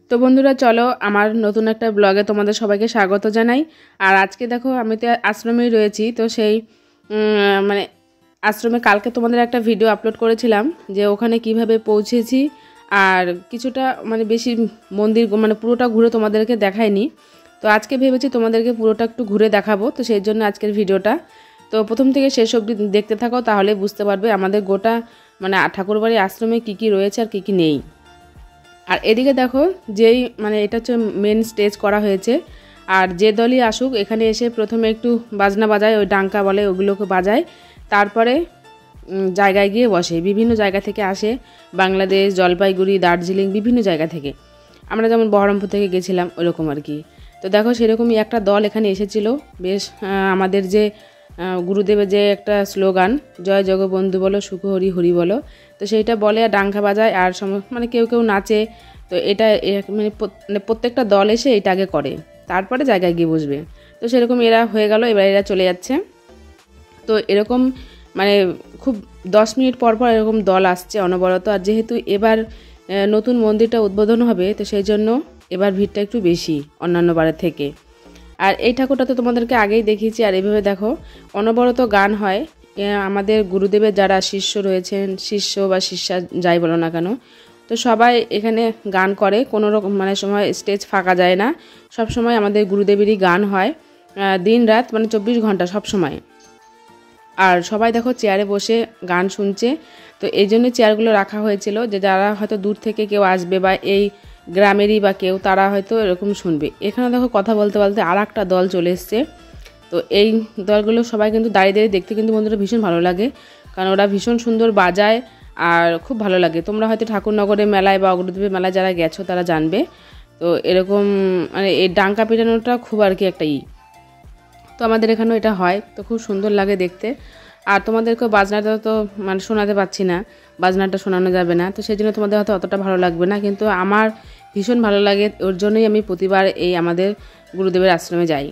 তো বন্ধুরা চলো আমার নতুন একটা ব্লগে তোমাদের সবাইকে স্বাগত জানাই। আর আজকে দেখো আমি তো আশ্রমেই রয়েছি, তো সেই মানে আশ্রমে কালকে তোমাদের একটা ভিডিও আপলোড করেছিলাম যে ওখানে কিভাবে পৌঁছেছি, আর কিছুটা মানে বেশি মন্দির মানে পুরোটা ঘুরে তোমাদেরকে দেখাইনি। তো আজকে ভেবেছি তোমাদেরকে পুরোটা একটু ঘুরে দেখাবো, তো সেই জন্য আজকের ভিডিওটা। তো প্রথম থেকে শেষ অবধি দেখতে থাকো, তাহলে বুঝতে পারবে আমাদের গোটা মানে ঠাকুরবাড়ি আশ্রমে কি কি রয়েছে আর কি কি নেই। আর এদিকে দেখো যেই মানে এটা হচ্ছে মেন স্টেজ করা হয়েছে, আর যে দলই আসুক এখানে এসে প্রথমে একটু বাজনা বাজায়, ওই ডাঙ্কা বলে ওগুলোকে বাজায়, তারপরে জায়গায় গিয়ে বসে। বিভিন্ন জায়গা থেকে আসে, বাংলাদেশ, জলপাইগুড়ি, দার্জিলিং, বিভিন্ন জায়গা থেকে। আমরা যেমন বহরমপুর থেকে গেছিলাম ওরকম আর কি। তো দেখো সেরকমই একটা দল এখানে এসেছিল। বেশ আমাদের যে গুরুদেবের যে একটা স্লোগান, জয় জগবন্ধু বলো সুখ হরি হরি বলো, তো সেইটা বলে আর ডাঙ্কা বাজায়, আর মানে কেউ কেউ নাচে। তো এটা মানে প্রত্যেকটা দল এসে এটা আগে করে, তারপরে জায়গায় গিয়ে বসবে। তো সেরকম এরা হয়ে গেল, এবার এরা চলে যাচ্ছে। তো এরকম মানে খুব 10 মিনিট পর পর এরকম দল আসছে অনবরত। আর যেহেতু এবার নতুন মন্দিরটা উদ্বোধন হবে, তো সেই জন্য এবার ভিড়টা একটু বেশি অন্যান্য বারের থেকে। আর এই ঠাকুরটা তো তোমাদেরকে আগেই দেখিয়েছি। আর এইভাবে দেখো অনবরত গান হয়। আমাদের গুরুদেবের যারা শিষ্য রয়েছেন, শিষ্য বা শিষ্যা যাই বলো না কেন, তো সবাই এখানে গান করে। কোনো রকম মানে সময় স্টেজ ফাঁকা যায় না, সব সময় আমাদের গুরুদেবেরই গান হয়, দিন রাত মানে 24 ঘন্টা সব সময়। আর সবাই দেখো চেয়ারে বসে গান শুনছে। তো এই জন্য চেয়ারগুলো রাখা হয়েছিল, যে যারা হয়তো দূর থেকে কেউ আসবে বা এই গ্রামেরই বা কেউ, তারা হয়তো এরকম শুনবে। এখানে দেখো কথা বলতে বলতে আর একটা দল চলে এসছে। তো এই দলগুলো সবাই কিন্তু দাঁড়িয়ে দাঁড়িয়ে দেখতে কিন্তু বন্ধুরা ভীষণ ভালো লাগে, কারণ ওরা ভীষণ সুন্দর বাজায় আর খুব ভালো লাগে। তোমরা হয়তো ঠাকুরনগরে মেলায় বা অগ্রদেবের মেলায় যারা গেছো তারা জানবে। তো এরকম মানে এই ডাঙ্কা পিটানোটা খুব আর কি একটা তো আমাদের এখানেও এটা হয়, তো খুব সুন্দর লাগে দেখতে। আর তোমাদেরকে বাজনাটা তো মানে শোনাতে পারছি না, বাজনাটা শোনানো যাবে না, তো সেই জন্য তোমাদের হয়তো অতটা ভালো লাগবে না, কিন্তু আমার ভীষণ ভালো লাগে। ওর জন্যই আমি প্রতিবার এই আমাদের গুরুদেবের আশ্রমে যাই।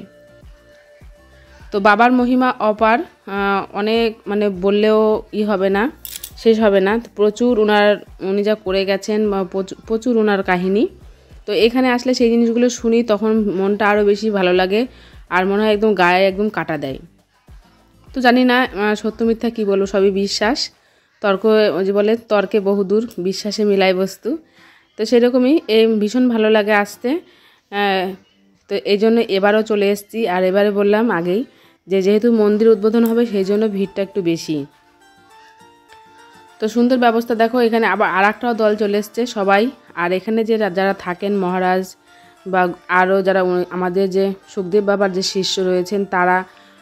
তো বাবার মহিমা অপার, অনেক মানে বললেও হবে না, শেষ হবে না। প্রচুর উনি যা করে গেছেন, প্রচুর ওনার কাহিনী। তো এখানে আসলে সেই জিনিসগুলো শুনি, তখন মনটা আরও বেশি ভালো লাগে, আর মনে হয় একদম গায়ে একদম কাটা দেয়। তো জানি না সত্য মিথ্যা কী বলবো, সবই বিশ্বাস। তর্ক যে বলে তর্কে বহুদূর, বিশ্বাসে মিলাই বস্তু। তো সেরকমই ভীষণ ভালো লাগে আসতে। তো এই জন্য এবারও চলে এসেছি। আর এবারে বললাম আগেই যে যেহেতু মন্দির উদ্বোধন হবে, সেই জন্য ভিড়টা একটু বেশি। তো সুন্দর ব্যবস্থা দেখো, এখানে আবার আর একটাও দল চলে এসছে সবাই। আর এখানে যে যারা থাকেন মহারাজ বা আরও যারা আমাদের যে সুখদেব বাবার যে শিষ্য রয়েছেন তারা,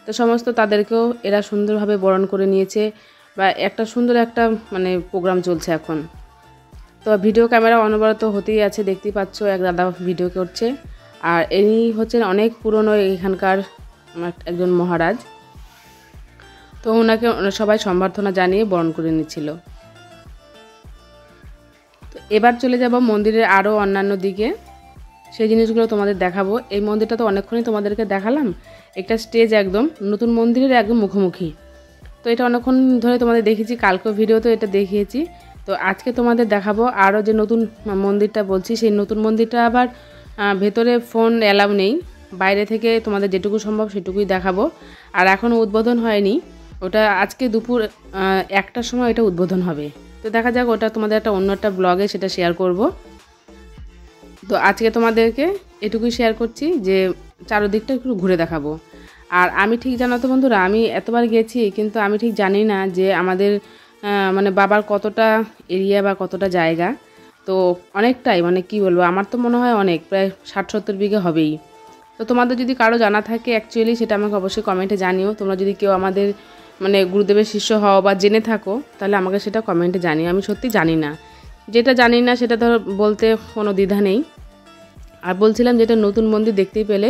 তো সমস্ত তাদেরকেও এরা সুন্দরভাবে বরণ করে নিয়েছে, বা একটা সুন্দর একটা মানে প্রোগ্রাম চলছে এখন। তো ভিডিও ক্যামেরা অনবরত হতেই আছে, দেখতেই পাচ্ছ এক দাদা ভিডিও করছে। আর ইনি হচ্ছেন অনেক পুরনো এখানকার একজন মহারাজ। তো ওনাকে সবাই সম্বর্ধনা জানিয়ে বরণ করে নিচ্ছিল। তো এবার চলে যাব মন্দিরের আরও অন্যান্য দিকে, সেই জিনিসগুলো তোমাদের দেখাবো। এই মন্দিরটা তো অনেকক্ষণই তোমাদেরকে দেখালাম, একটা স্টেজ একদম নতুন মন্দিরের একদম মুখোমুখি। তো এটা অনেকক্ষণ ধরে তোমাদের দেখিয়েছি, কালকে ভিডিওতে এটা দেখিয়েছি। তো আজকে তোমাদের দেখাবো আরও যে নতুন মন্দিরটা বলছি, সেই নতুন মন্দিরটা আবার ভেতরে ফোন অ্যালাউ নেই, বাইরে থেকে তোমাদের যেটুকু সম্ভব সেটুকুই দেখাবো। আর এখনও উদ্বোধন হয়নি, ওটা আজকে দুপুর 1টার সময় এটা উদ্বোধন হবে। তো দেখা যাক, ওটা তোমাদের একটা অন্য একটা ব্লগে সেটা শেয়ার করব। তো আজকে তোমাদেরকে এটুকুই শেয়ার করছি যে চারদিকটা একটু ঘুরে দেখাবো। আর আমি ঠিক জানো তো বন্ধুরা, আমি এতবার গেছি কিন্তু আমি ঠিক জানি না যে আমাদের মানে বাবার কতটা এরিয়া বা কতটা জায়গা। তো অনেকটাই মানে কি বলবো, আমার তো মনে হয় অনেক, প্রায় 60-70 বিঘে হবেই। তো তোমাদের যদি কারো জানা থাকে অ্যাকচুয়ালি, সেটা আমাকে অবশ্যই কমেন্টে জানিও। তোমরা যদি কেউ আমাদের মানে গুরুদেবের শিষ্য হও বা জেনে থাকো, তাহলে আমাকে সেটা কমেন্টে জানিও। আমি সত্যি জানি না, যেটা জানি না সেটা ধর বলতে কোনো দ্বিধা নেই। আর বলছিলাম যেটা নতুন মন্দির, দেখতেই পেলে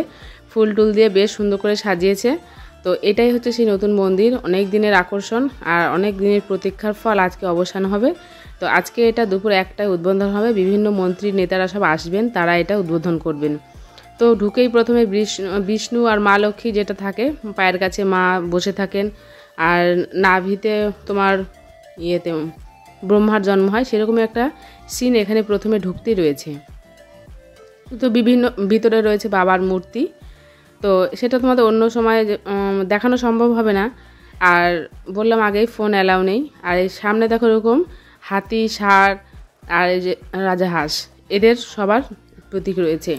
ফুল টুল দিয়ে বেশ সুন্দর করে সাজিয়েছে। তো এটাই হচ্ছে সেই নতুন মন্দির, অনেক দিনের আকর্ষণ আর অনেক দিনের প্রতীক্ষার ফল আজকে অবসান হবে। তো আজকে এটা দুপুর 1টায় উদ্বোধন হবে, বিভিন্ন মন্ত্রী নেতারা সব আসবেন, তারা এটা উদ্বোধন করবেন। তো ঢুকেই প্রথমে বিষ্ণু আর মা লক্ষ্মী যেটা থাকে, পায়ের কাছে মা বসে থাকেন, আর নাভিতে তোমার ইয়েতে ব্রহ্মার জন্ম হয়, সেরকমই একটা সিন এখানে প্রথমে ঢুকতেই রয়েছে। তো বিভিন্ন ভিতরে রয়েছে বাবার মূর্তি। তো সেটা তোমাদের অন্য সময় দেখানো সম্ভব হবে না। আর বললাম আগেই ফোন অ্যালাউ নেই। আর এই সামনে দেখো এরকম হাতি, ষাঁড় আর এই যে রাজাহাঁস, এদের সবার প্রতীক রয়েছে।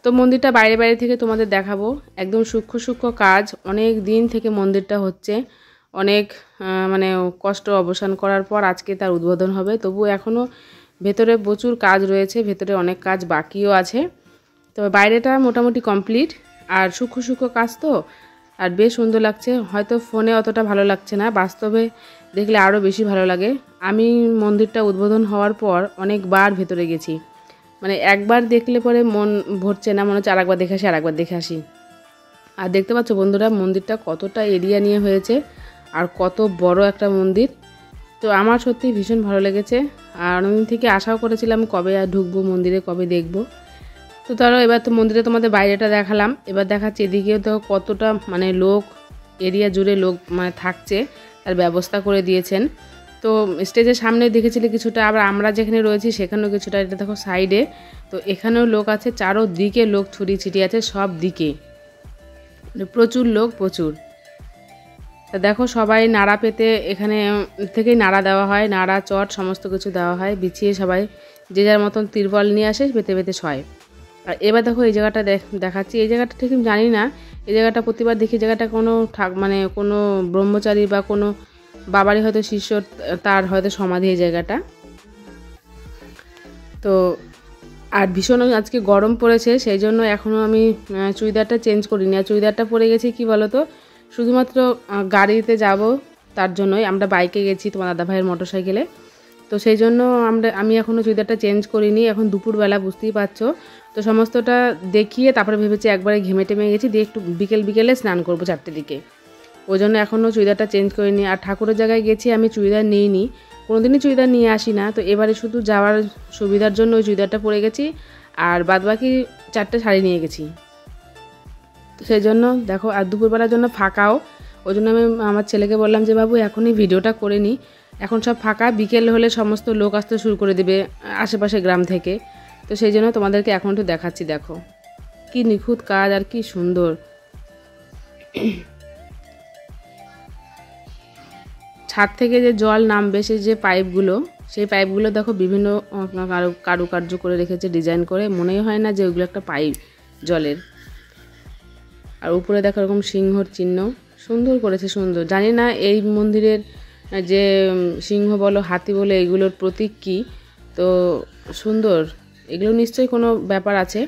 তো মন্দিরটা বাইরে বাইরে থেকে তোমাদের দেখাবো। একদম সূক্ষ্ম সূক্ষ্ম কাজ, অনেক দিন থেকে মন্দিরটা হচ্ছে, অনেক মানে কষ্ট অবসান করার পর আজকে তার উদ্বোধন হবে। তবু এখনও ভেতরে প্রচুর কাজ রয়েছে, ভেতরে অনেক কাজ বাকিও আছে। তো বাইরেটা মোটামুটি কমপ্লিট, আর সূক্ষ্ম সূক্ষ্ম কাজ তো, আর বেশ সুন্দর লাগছে। হয়তো ফোনে অতটা ভালো লাগছে না, বাস্তবে দেখলে আরও বেশি ভালো লাগে। আমি মন্দিরটা উদ্বোধন হওয়ার পর অনেকবার ভেতরে গেছি, মানে একবার দেখলে পরে মন ভরছে না, মনে হচ্ছে আরেকবার দেখে আসি, আরেকবার দেখে আসি। আর দেখতে পাচ্ছ বন্ধুরা মন্দিরটা কতটা এরিয়া নিয়ে হয়েছে, আর কত বড় একটা মন্দির। তো আমার সত্যি ভীষণ ভালো লেগেছে। আর অনেকদিন থেকে আশাও করেছিলাম কবে আর ঢুকবো মন্দিরে, কবে দেখবো। তো ধরো এবার তো মন্দিরে তোমাদের বাইরেটা দেখালাম, এবার দেখাচ্ছি এদিকেও তো কতটা মানে লোক, এরিয়া জুড়ে লোক মানে থাকছে, তার ব্যবস্থা করে দিয়েছেন। তো স্টেজের সামনে দেখেছিলে কিছুটা, আবার আমরা যেখানে রয়েছি সেখানেও কিছুটা, এটা দেখো সাইডে। তো এখানেও লোক আছে, চারোদিকে লোক ছড়িয়ে ছিটিয়ে আছে, সব দিকে প্রচুর লোক, প্রচুর। তা দেখো সবাই নাড়া পেতে, এখানে থেকেই নাড়া দেওয়া হয়, নাড়া চট সমস্ত কিছু দেওয়া হয়, বিছিয়ে সবাই যে যার মতন তিরপল নিয়ে আসে, পেতে পেতে শয়। আর এবার দেখো এই জায়গাটা দেখাচ্ছি। এই জায়গাটা ঠিক জানি না, এই জায়গাটা প্রতিবার দেখি জায়গাটা কোনো মানে কোনো ব্রহ্মচারী বা কোনো বাবারই হয়তো শিষ্য, তার হয়তো সমাধি এই জায়গাটা। তো আর ভীষণ আজকে গরম পড়েছে, সেই জন্য এখনও আমি চুড়িদারটা চেঞ্জ করিনি। আর চুড়িদারটা পরে গেছি কি বলো তো, শুধুমাত্র গাড়িতে যাব তার জন্যই। আমরা বাইকে গেছি তোমার দাদা ভাইয়ের মোটরসাইকেলে, তো সেই জন্য আমি এখনও চুড়িদারটা চেঞ্জ করিনি। এখন দুপুরবেলা, বুঝতেই পারছো। তো সমস্তটা দেখিয়ে তারপরে ভেবেছি একবারে ঘেমে টেমে গেছি, দিয়ে একটু বিকেলে স্নান করবো 4টের দিকে। ওই জন্য এখনও চুড়িদারটা চেঞ্জ করিনি। আর ঠাকুরের জায়গায় গেছি আমি চুড়িদার নিইনি, কোনোদিনই চুড়িদার নিয়ে আসি না। তো এবারে শুধু যাওয়ার সুবিধার জন্য ওই চুড়িদারটা পরে গেছি, আর বাদবাকি 4টে শাড়ি নিয়ে গেছি। তো সেই জন্য দেখো, আর দুপুরবেলার জন্য ফাঁকাও। ওই জন্য আমি আমার ছেলেকে বললাম যে বাবু এখনই ভিডিওটা করে নিই, এখন সব ফাঁকা, বিকেল হলে সমস্ত লোক আসতে শুরু করে দেবে আশেপাশে গ্রাম থেকে। তো সেই জন্য তোমাদেরকে এখন একটু দেখাচ্ছি। দেখো কি নিখুঁত কাজ আর কি সুন্দর। ছাদ থেকে যে জল নামবে, সেই যে পাইপগুলো, সেই পাইপগুলো দেখো বিভিন্ন কারুকার্য করে রেখেছে, ডিজাইন করে, মনেই হয় না যে ওইগুলো একটা পাইপ জলের। আর উপরে দেখো এরকম সিংহর চিহ্ন, সুন্দর করেছে, সুন্দর। জানি না এই মন্দিরের যে সিংহ বলো, হাতি বলো, এগুলোর প্রতীক কী। তো সুন্দর, এগুলো নিশ্চয়ই কোনো ব্যাপার আছে।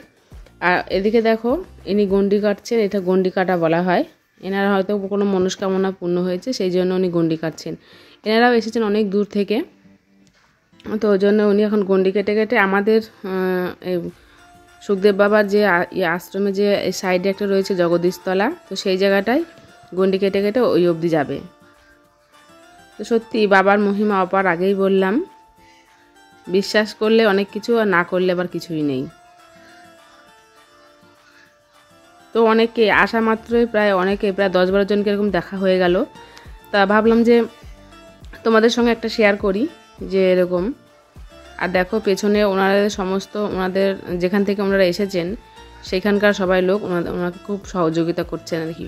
আর এদিকে দেখো ইনি গণ্ডি কাটছেন, এটা গণ্ডি কাটা বলা হয়। এনারা হয়তো কোনো মনস্কামনা পূর্ণ হয়েছে, সেই জন্য উনি গণ্ডি কাটছেন। এনারাও এসেছেন অনেক দূর থেকে, তো ওই জন্য উনি এখন গণ্ডি কেটে কেটে আমাদের সুখদেব বাবার যে আশ্রমে যে সাইডে একটা রয়েছে জগদীশতলা, তো সেই জায়গাটায় গণ্ডি কেটে কেটে ওই অবধি যাবে। তো সত্যি বাবার মহিমা অপার, আগেই বললাম। বিশ্বাস করলে অনেক কিছু, আর না করলে আবার কিছুই নেই। তো অনেকে আসা মাত্রই প্রায় 10-12 জনকে এরকম দেখা হয়ে গেল। তা ভাবলাম যে তোমাদের সঙ্গে একটা শেয়ার করি যে এরকম। আর দেখো পেছনে ওনাদের যেখান থেকে ওনারা এসেছেন সেখানকার সবাই লোক ওনাকে খুব সহযোগিতা করছেন আর কি।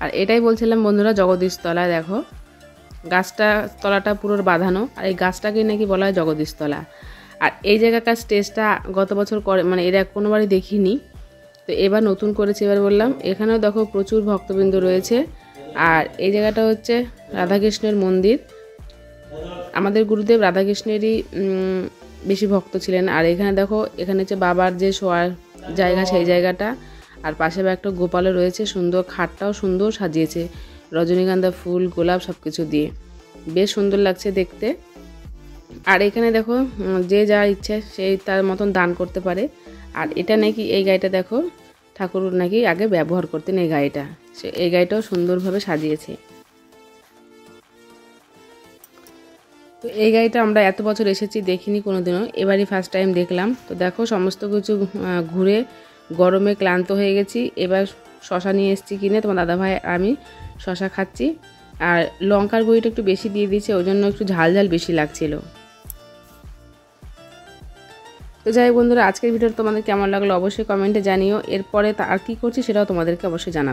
আর এটাই বলছিলাম বন্ধুরা, জগদীশতলা দেখো গাছটা, তলাটা পুরো বাঁধানো, আর এই গাছটাকেই নাকি বলা হয় জগদীশতলা। আর এই জায়গাকার স্টেজটা গত বছর মানে এরা কোনোবারই দেখিনি, তো এবার নতুন করেছে। এবার বললাম এখানেও দেখো প্রচুর ভক্তবৃন্দ রয়েছে। আর এই জায়গাটা হচ্ছে রাধাকৃষ্ণের মন্দির। আমাদের গুরুদেব রাধাকৃষ্ণেরই বেশি ভক্ত ছিলেন। আর এখানে দেখো, এখানে হচ্ছে বাবার যে শোয়ার জায়গা, সেই জায়গাটা। আর পাশে একটা গোপালও রয়েছে, সুন্দর, খাটটাও সুন্দর সাজিয়েছে, রজনীগন্ধা ফুল, গোলাপ সব কিছু দিয়ে, বেশ সুন্দর লাগছে দেখতে। আর এখানে দেখো যে যা ইচ্ছে সেই তার মতন দান করতে পারে। আর এটা নাকি, এই গাড়িটা দেখো ঠাকুর নাকি আগে ব্যবহার করতেন এই গাড়িটা, এই গাড়িটাও সুন্দরভাবে সাজিয়েছে। তো এই গাড়িটা আমরা এত বছর এসেছি দেখিনি কোনোদিনও, এবারই ফার্স্ট টাইম দেখলাম। তো দেখো সমস্ত কিছু ঘুরে গরমে ক্লান্ত হয়ে গেছি। এবার শশা নিয়ে এসেছি কিনে, তোমার দাদাভাই আমি শশা খাচ্ছি। আর লঙ্কার গুঁড়িটা একটু বেশি দিয়ে দিয়েছে, ওই জন্য একটু ঝাল ঝাল বেশি লাগছিল। তো যাই বন্ধুরা, আজকের ভিডিওটা তোমাদের কেমন লাগলো অবশ্যই কমেন্টে জানিও। এরপরে আর কী করছি সেটাও তোমাদেরকে অবশ্যই জানাবো।